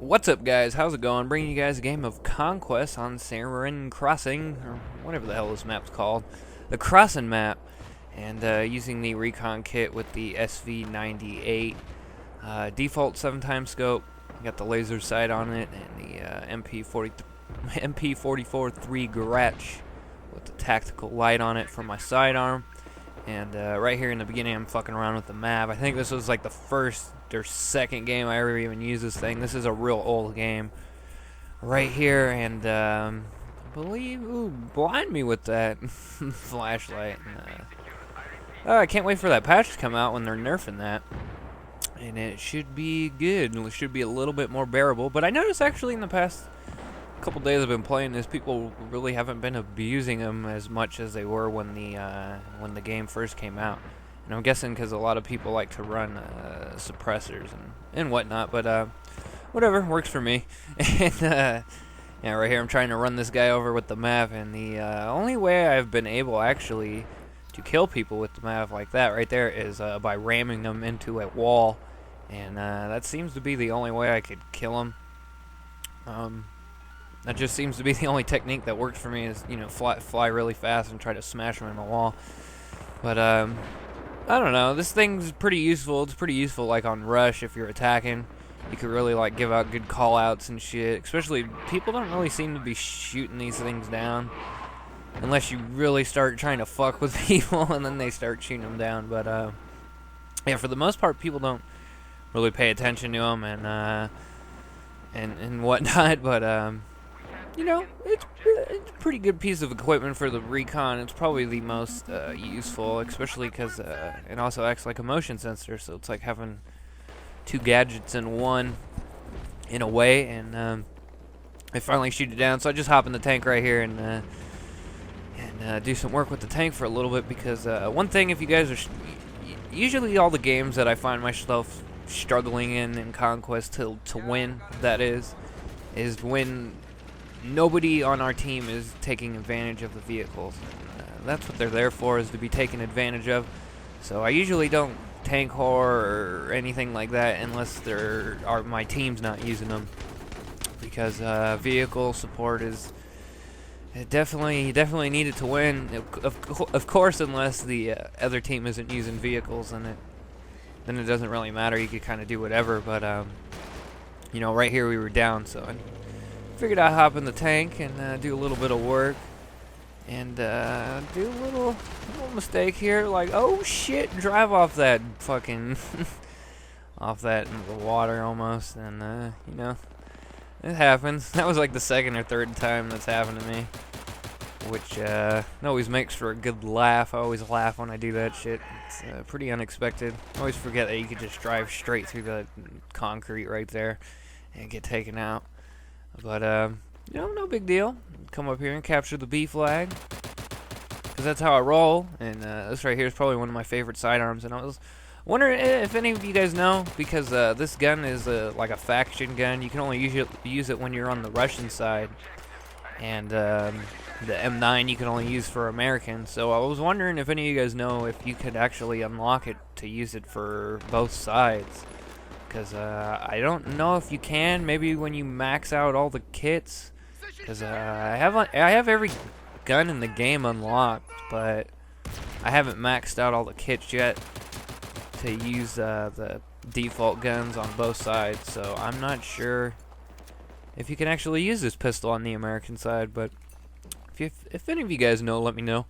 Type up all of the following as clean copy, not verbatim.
What's up, guys? How's it going? Bringing you guys a game of Conquest on Seine Crossing, or whatever the hell this map's called. The Crossing map. And using the recon kit with the SV98 default 7x scope. Got the laser sight on it and the MP44 3 Gretsch with the tactical light on it for my sidearm. And right here in the beginning, I'm fucking around with the map. I think this was like the first or second game I ever even used this thing. This is a real old game right here, and I believe, blind me with that flashlight. I can't wait for that patch to come out when they're nerfing that, and it should be good. It should be a little bit more bearable. But I noticed actually in the past couple days I've been playing this, people really haven't been abusing them as much as they were when the game first came out. And I'm guessing because a lot of people like to run suppressors and whatnot, but whatever, works for me. And yeah, right here I'm trying to run this guy over with the map, and the only way I've been able actually to kill people with the map like that right there is by ramming them into a wall, and that seems to be the only way I could kill them. That just seems to be the only technique that works for me, is, you know, fly really fast and try to smash them in the wall. But I don't know, this thing's pretty useful. It's pretty useful like on rush if you're attacking. You could really like give out good call outs and shit. Especially, people don't really seem to be shooting these things down unless you really start trying to fuck with people and then they start shooting them down. But yeah, for the most part, people don't really pay attention to them and whatnot. But you know, it's a pretty good piece of equipment for the recon. It's probably the most useful, especially because it also acts like a motion sensor, so it's like having two gadgets in one, in a way. And I finally shoot it down, so I just hop in the tank right here and do some work with the tank for a little bit, because one thing, if you guys are usually all the games that I find myself struggling in Conquest to win, that is when nobody on our team is taking advantage of the vehicles. That's what they're there for, is to be taken advantage of. So I usually don't tank whore or anything like that unless my team's not using them, because vehicle support is definitely needed to win. Of course, unless the other team isn't using vehicles, then it doesn't really matter. You could kind of do whatever. But you know, right here we were down, so I figured I'd hop in the tank and do a little bit of work, and do a little mistake here, like, oh shit, drive off that fucking off that into the water almost. And you know, it happens. That was like the second or third time that's happened to me, which always makes for a good laugh. I always laugh when I do that shit. It's pretty unexpected. I always forget that you could just drive straight through the concrete right there and get taken out. But, you know, no big deal. Come up here and capture the B flag, because that's how I roll. And this right here is probably one of my favorite sidearms. And I was wondering if any of you guys know, because this gun is like a faction gun. You can only use it when you're on the Russian side. And the M9 you can only use for Americans. So I was wondering if any of you guys know if you could actually unlock it to use it for both sides. Because I don't know if you can. Maybe when you max out all the kits. Because I have every gun in the game unlocked, but I haven't maxed out all the kits yet to use the default guns on both sides. So I'm not sure if you can actually use this pistol on the American side. But if any of you guys know, let me know.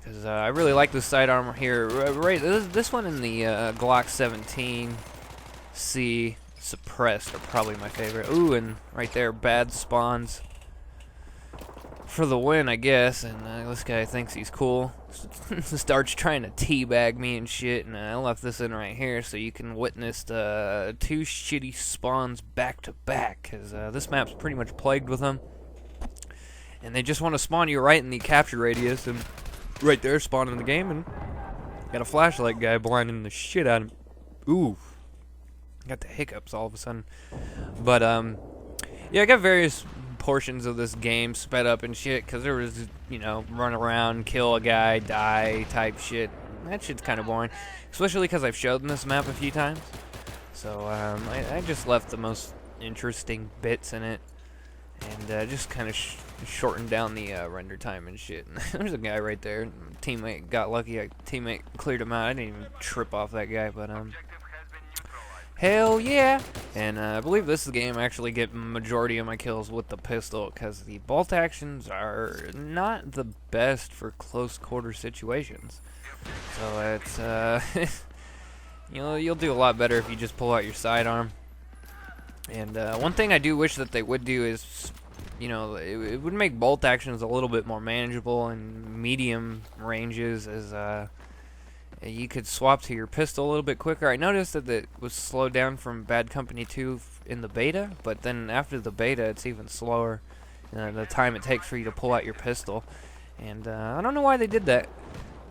Because I really like this sidearm here. Right, this one in the Glock 17. C suppressed are probably my favorite. Ooh, and right there, bad spawns for the win, I guess. And this guy thinks he's cool. Starts trying to teabag me and shit. And I left this in right here so you can witness the two shitty spawns back to back. Because this map's pretty much plagued with them. And they just want to spawn you right in the capture radius. And right there, spawn in the game. And got a flashlight guy blinding the shit out of him. Ooh. Got the hiccups all of a sudden. But yeah, I got various portions of this game sped up and shit, because there was, you know, run around, kill a guy, die type shit. That shit's kind of boring, especially because I've showed this map a few times. So I just left the most interesting bits in it, and just kind of shorten down the render time and shit. There's a guy right there. Teammate got lucky. Teammate cleared him out. I didn't even trip off that guy, but hell yeah! And I believe this game I actually get majority of my kills with the pistol, because the bolt actions are not the best for close quarter situations. So it's you'll do a lot better if you just pull out your sidearm. And one thing I do wish that they would do is, it would make bolt actions a little bit more manageable in medium ranges, as you could swap to your pistol a little bit quicker. I noticed that it was slowed down from Bad Company 2 in the beta, but then after the beta it's even slower, the time it takes for you to pull out your pistol. And I don't know why they did that.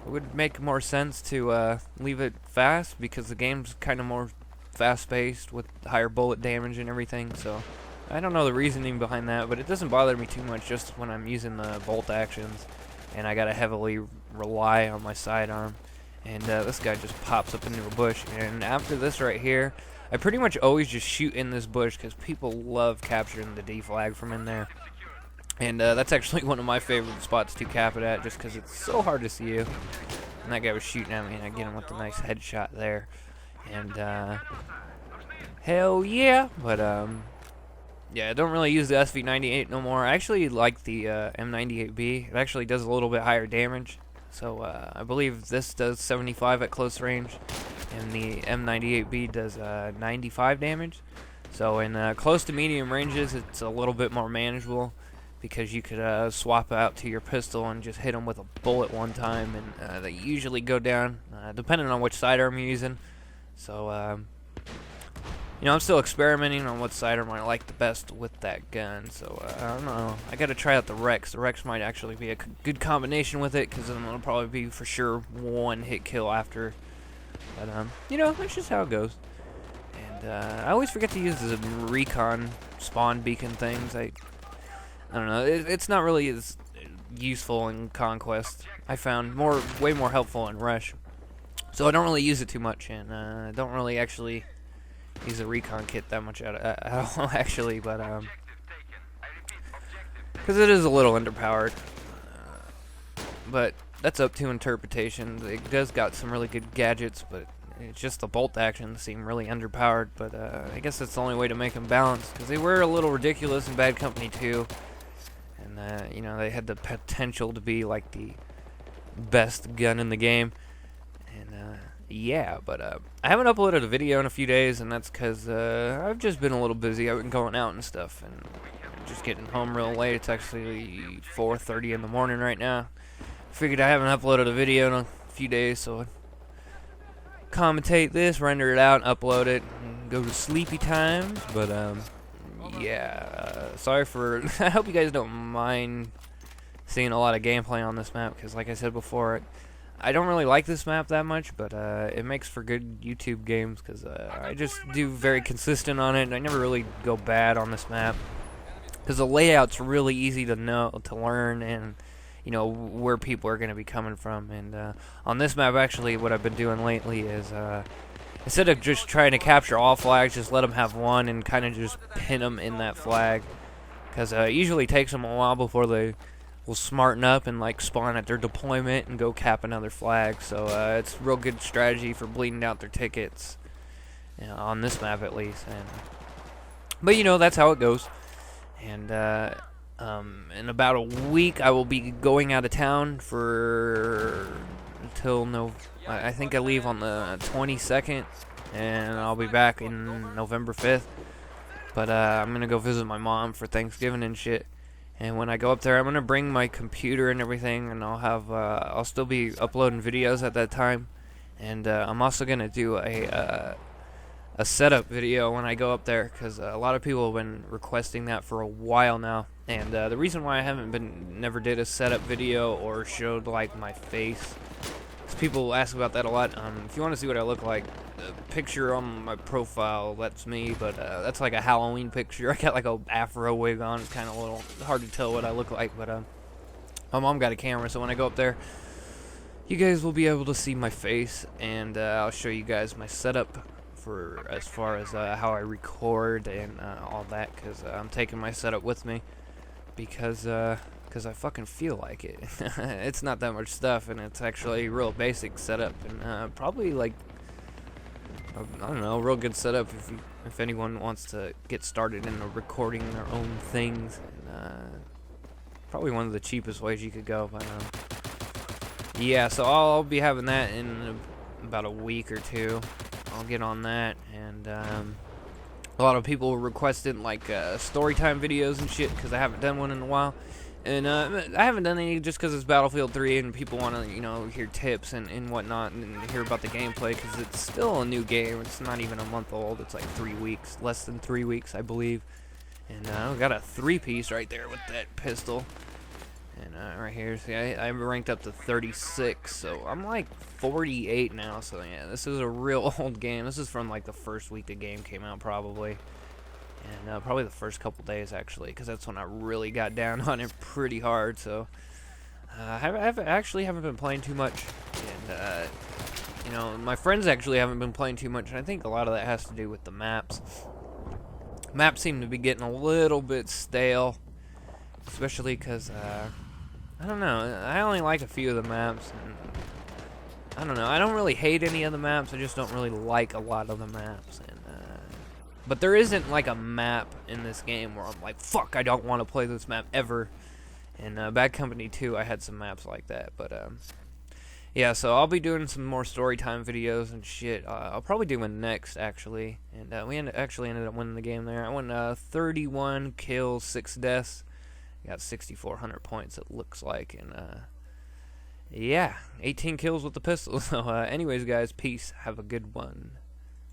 It would make more sense to leave it fast, because the game's kind of more fast-paced with higher bullet damage and everything. So I don't know the reasoning behind that, but it doesn't bother me too much just when I'm using the bolt actions and I gotta heavily rely on my sidearm. And this guy just pops up into a bush, and after this right here, I pretty much always just shoot in this bush, because people love capturing the D flag from in there. And that's actually one of my favorite spots to cap it at, just because it's so hard to see you. And that guy was shooting at me, and I get him with a nice headshot there. And hell yeah! But yeah, I don't really use the SV98 no more. I actually like the M98B. It actually does a little bit higher damage. So I believe this does 75 at close range, and the M98B does 95 damage. So in close to medium ranges, it's a little bit more manageable, because you could swap out to your pistol and just hit them with a bullet one time, and they usually go down, depending on which sidearm you're using. So I'm still experimenting on what sidearm I like the best with that gun. So I don't know. I gotta try out the Rex. The Rex might actually be a good combination with it, because then it'll probably be for sure one hit kill after. But that's just how it goes. And I always forget to use the recon spawn beacon things. I don't know. It's not really as useful in Conquest. I found way more helpful in Rush. So I don't really use it too much, and I don't really actually use a recon kit that much at all, actually, but because it is a little underpowered. But that's up to interpretation. It does got some really good gadgets, but it's just the bolt actions seem really underpowered. But I guess that's the only way to make them balanced, because they were a little ridiculous in Bad Company 2, and they had the potential to be like the best gun in the game. And yeah, but I haven't uploaded a video in a few days, and that's because I've just been a little busy. I've been going out and stuff, and just getting home real late. It's actually 4:30 in the morning right now. Figured I haven't uploaded a video in a few days, so I'd commentate this, render it out, upload it, and go to sleepy times. But yeah, sorry for I hope you guys don't mind seeing a lot of gameplay on this map, because like I said before, I don't really like this map that much, but it makes for good YouTube games, because I just do very consistent on it, and I never really go bad on this map, because the layout's really easy to learn, and where people are going to be coming from. And on this map, actually, what I've been doing lately is instead of just trying to capture all flags, just let them have one and kind of just pin them in that flag, because it usually takes them a while before they will smarten up and spawn at their deployment and go cap another flag. So it's a real good strategy for bleeding out their tickets, on this map at least. But that's how it goes. And in about a week I will be going out of town I think I leave on the 22nd, and I'll be back in November 5th. But I'm gonna go visit my mom for Thanksgiving and shit. And when I go up there, I'm gonna bring my computer and everything, and I'll still be uploading videos at that time. And I'm also gonna do a setup video when I go up there, because a lot of people have been requesting that for a while now. And the reason why I never did a setup video or showed my face, is people ask about that a lot. If you want to see what I look like, the picture on my profile, that's me, but that's like a Halloween picture. I got a afro wig on. It's kind of a little hard to tell what I look like, but my mom got a camera, so when I go up there, you guys will be able to see my face, and I'll show you guys my setup for as far as how I record and all that, because I'm taking my setup with me because I fucking feel like it. It's not that much stuff, and it's actually a real basic setup, and probably like, I don't know, a real good setup if anyone wants to get started in recording their own things. And, probably one of the cheapest ways you could go. But yeah, so I'll be having that in about a week or two. I'll get on that, and a lot of people requested like story time videos and shit because I haven't done one in a while. And I haven't done any just because it's Battlefield 3 and people want to, hear tips and whatnot and hear about the gameplay, because it's still a new game. It's not even a month old. It's like 3 weeks, less than 3 weeks, I believe. And I got a 3-piece right there with that pistol. And right here, see, I ranked up to 36, so I'm like 48 now. So yeah, this is a real old game. This is from like the first week the game came out, probably. And probably the first couple days, actually, because that's when I really got down on it pretty hard. So I actually haven't been playing too much, and my friends actually haven't been playing too much. And I think a lot of that has to do with the maps. Maps seem to be getting a little bit stale, especially because I don't know. I only like a few of the maps, and I don't know. I don't really hate any of the maps. I just don't really like a lot of the maps. And but there isn't like a map in this game where I'm like, fuck, I don't want to play this map ever. And Bad Company 2, I had some maps like that. But yeah, so I'll be doing some more story time videos and shit. I'll probably do one next, actually. And we actually ended up winning the game there. I won 31 kills, 6 deaths. Got 6,400 points, it looks like. And yeah, 18 kills with the pistol. So anyways, guys, peace. Have a good one.